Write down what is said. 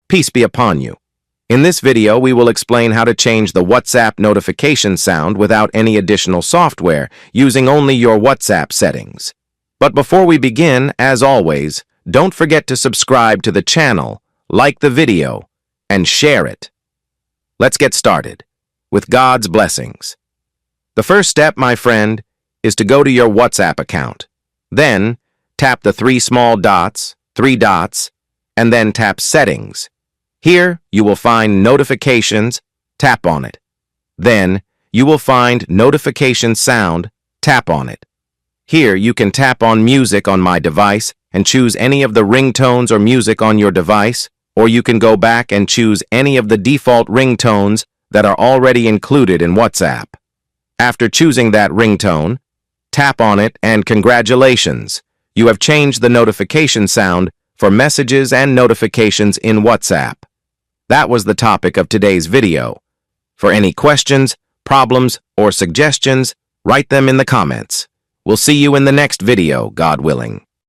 Peace be upon you. In this video, we will explain how to change the WhatsApp notification sound without any additional software, using only your WhatsApp settings. But before we begin, as always, don't forget to subscribe to the channel, like the video, and share it. Let's get started, with God's blessings. The first step, my friend, is to go to your WhatsApp account. Then, tap the three dots, and then tap Settings. Here, you will find Notifications, tap on it. Then, you will find Notification Sound, tap on it. Here, you can tap on Music on my device and choose any of the ringtones or music on your device, or you can go back and choose any of the default ringtones that are already included in WhatsApp. After choosing that ringtone, tap on it and congratulations, you have changed the notification sound for messages and notifications in WhatsApp. That was the topic of today's video. For any questions, problems, or suggestions, write them in the comments. We'll see you in the next video, God willing.